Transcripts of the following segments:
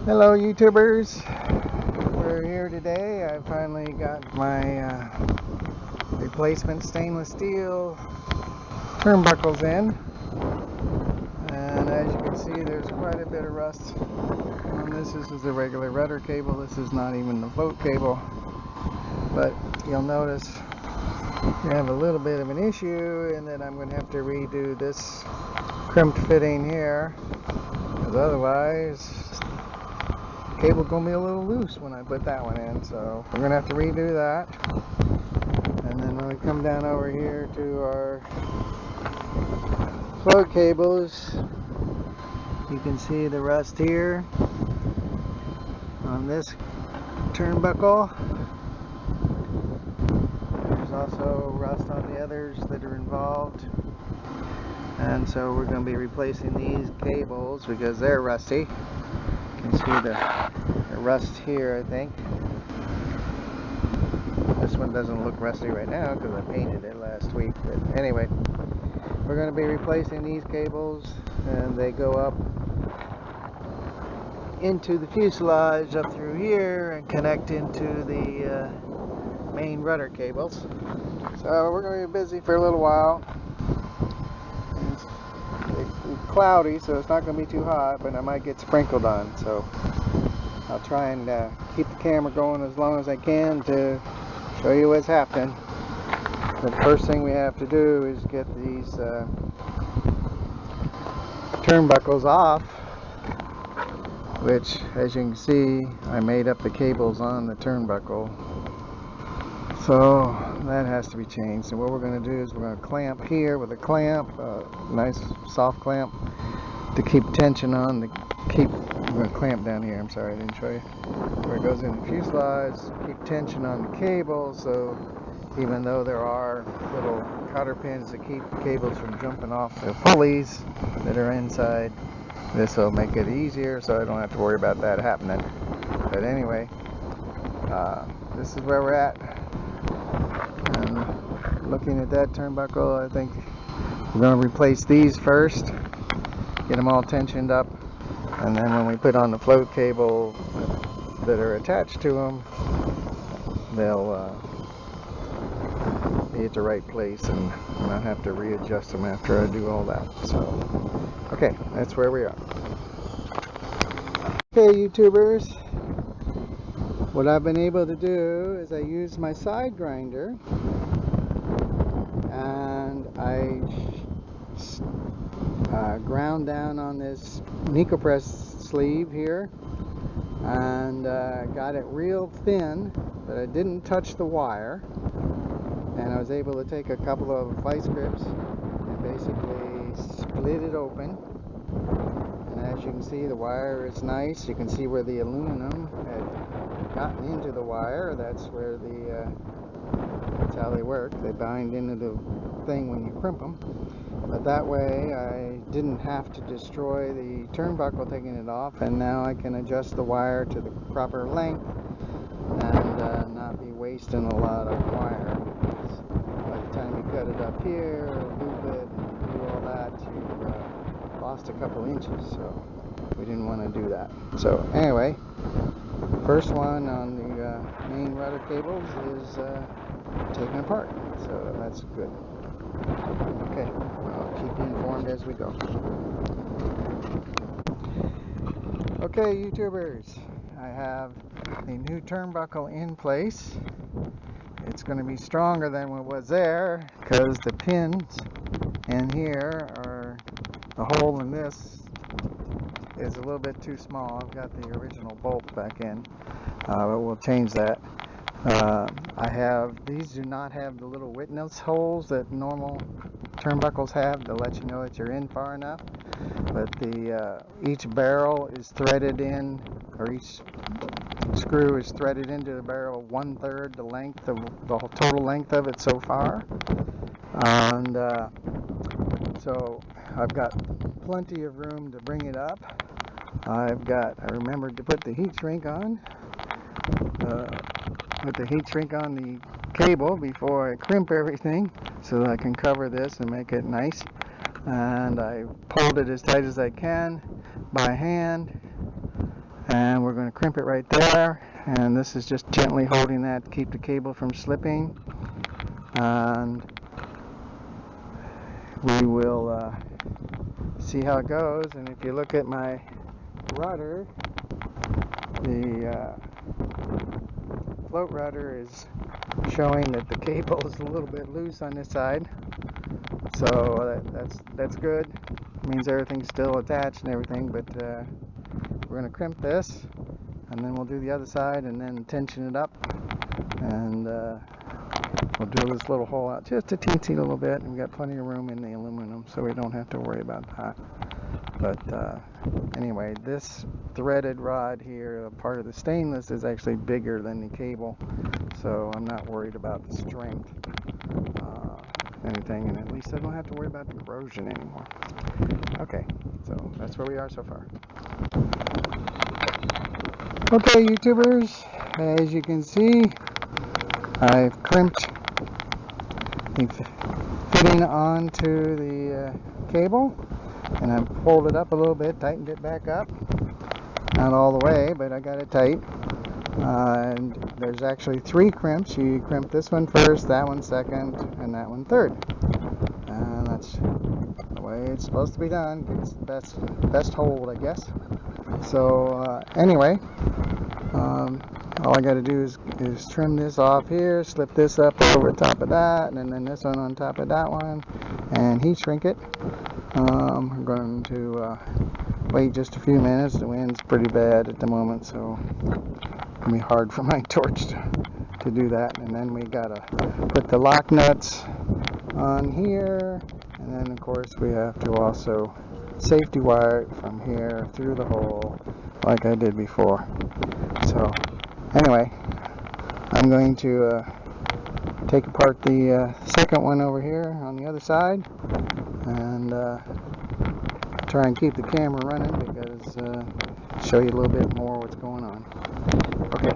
Hello YouTubers, we're here today. I finally got my replacement stainless steel turnbuckles in, and as you can see there's quite a bit of rust on this. This is the regular rudder cable, this is not even the float cable, but you'll notice we have a little bit of an issue in that I'm going to have to redo this crimped fitting here, because otherwise cable's gonna be a little loose when I put that one in, so we're gonna have to redo that. And then when we come down over here to our float cables, you can see the rust here on this turnbuckle. There's also rust on the others that are involved, and so we're going to be replacing these cables because they're rusty. You can see the rust here, I think. This one doesn't look rusty right now because I painted it last week, but anyway, we're going to be replacing these cables, and they go up into the fuselage up through here and connect into the main rudder cables. So we're going to be busy for a little while. It's cloudy, so it's not going to be too hot, but I might get sprinkled on, so I'll try and keep the camera going as long as I can to show you what's happening. The first thing we have to do is get these turnbuckles off, which, as you can see, I made up the cables on the turnbuckle, so that has to be changed. And what we're going to do is we're going to clamp here with a clamp, nice soft clamp, to keep tension on the I'm going to clamp down here, I'm sorry I didn't show you, where it goes in the fuselage, keep tension on the cable, so even though there are little cotter pins that keep the cables from jumping off the pulleys that are inside, this will make it easier so I don't have to worry about that happening. But anyway, this is where we're at. And looking at that turnbuckle, I think we're going to replace these first, get them all tensioned up, and then when we put on the float cable that are attached to them, they'll be at the right place and not have to readjust them after I do all that. So, okay, that's where we are. Okay, YouTubers, what I've been able to do is I use my side grinder, and I ground down on this Nicopress sleeve here, and got it real thin, but I didn't touch the wire, and I was able to take a couple of vice grips and basically split it open. And as you can see, the wire is nice. You can see where the aluminum had gotten into the wire. That's where that's how they work. They bind into the thing when you crimp them. But that way I didn't have to destroy the turnbuckle taking it off, and now I can adjust the wire to the proper length and not be wasting a lot of wire. By the time you cut it up here, loop it, and do all that, you lost a couple inches, so we didn't want to do that. So anyway, first one on the main rudder cables is taken apart, so that's good. Okay, I'll keep you informed as we go. Okay, YouTubers, I have a new turnbuckle in place. It's going to be stronger than what was there because the pins in here are, the hole in this is a little bit too small. I've got the original bolt back in, but we'll change that. These do not have the little witness holes that normal turnbuckles have to let you know that you're in far enough, but each barrel is threaded in, or each screw is threaded into the barrel 1/3 the length of the total length of it so far, and so I've got plenty of room to bring it up. I remembered to put the heat shrink on. Put the heat shrink on the cable before I crimp everything so that I can cover this and make it nice. And I pulled it as tight as I can by hand, and we're going to crimp it right there, and this is just gently holding that to keep the cable from slipping, and we will see how it goes. And if you look at my rudder, the float rudder is showing that the cable is a little bit loose on this side, so that's good. It means everything's still attached and everything, but we're going to crimp this, and then we'll do the other side and then tension it up, and we'll drill this little hole out just a teensy little bit, and we've got plenty of room in the aluminum, so we don't have to worry about that. But anyway, this threaded rod here, part of the stainless, is actually bigger than the cable, so I'm not worried about the strength anything, and at least I don't have to worry about the corrosion anymore. Okay, so that's where we are so far. Okay, YouTubers, as you can see, I've crimped the fitting onto the cable, and I've pulled it up a little bit, tightened it back up. Not all the way, but I got it tight. And there's actually 3 crimps. You crimp this one first, that one second, and that one third. And that's the way it's supposed to be done. It's best hold, I guess. So anyway, all I got to do is trim this off here, slip this up over top of that, and then this one on top of that one, and heat shrink it. I'm going to wait just a few minutes. The wind's pretty bad at the moment, so it's going to be hard for my torch to do that. And then we got to put the lock nuts on here, and then of course we have to also safety wire it from here through the hole like I did before. So anyway, I'm going to take apart the second one over here on the other side, and try and keep the camera running because show you a little bit more what's going on. Okay.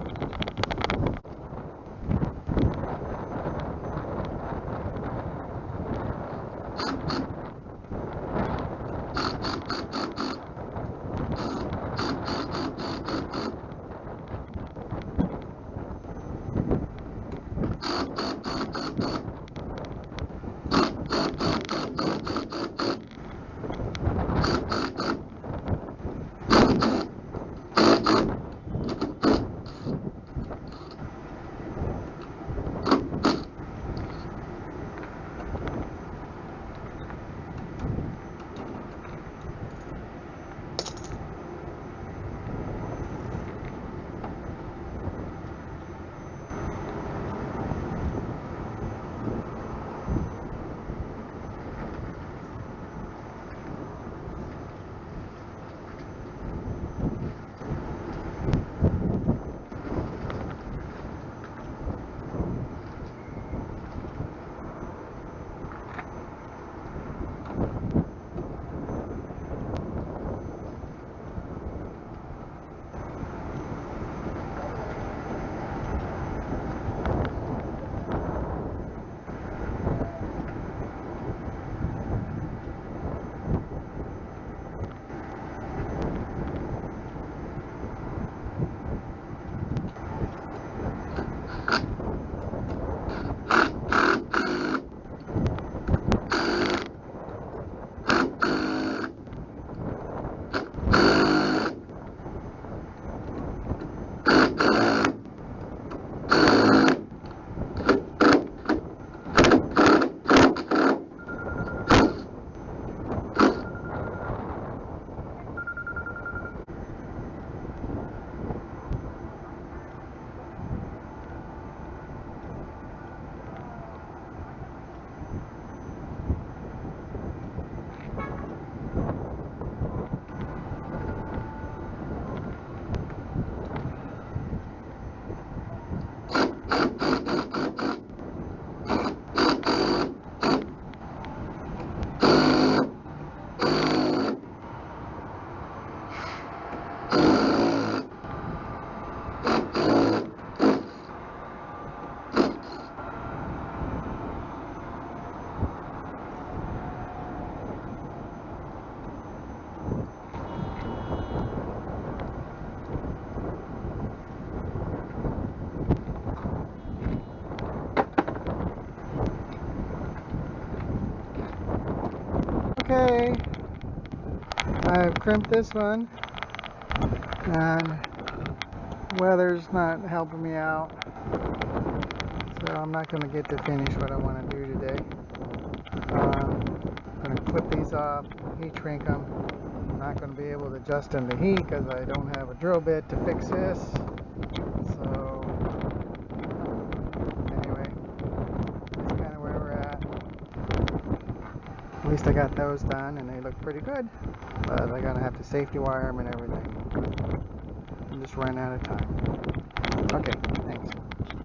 I've crimped this one, and weather's not helping me out, so I'm not going to get to finish what I want to do today. I'm going to clip these off, heat shrink them. I'm not going to be able to adjust them to heat because I don't have a drill bit to fix this. So anyway, that's kind of where we're at. At least I got those done and they look pretty good, but I'm going to have to safety wire them and everything. I'm just running out of time. Okay, thanks.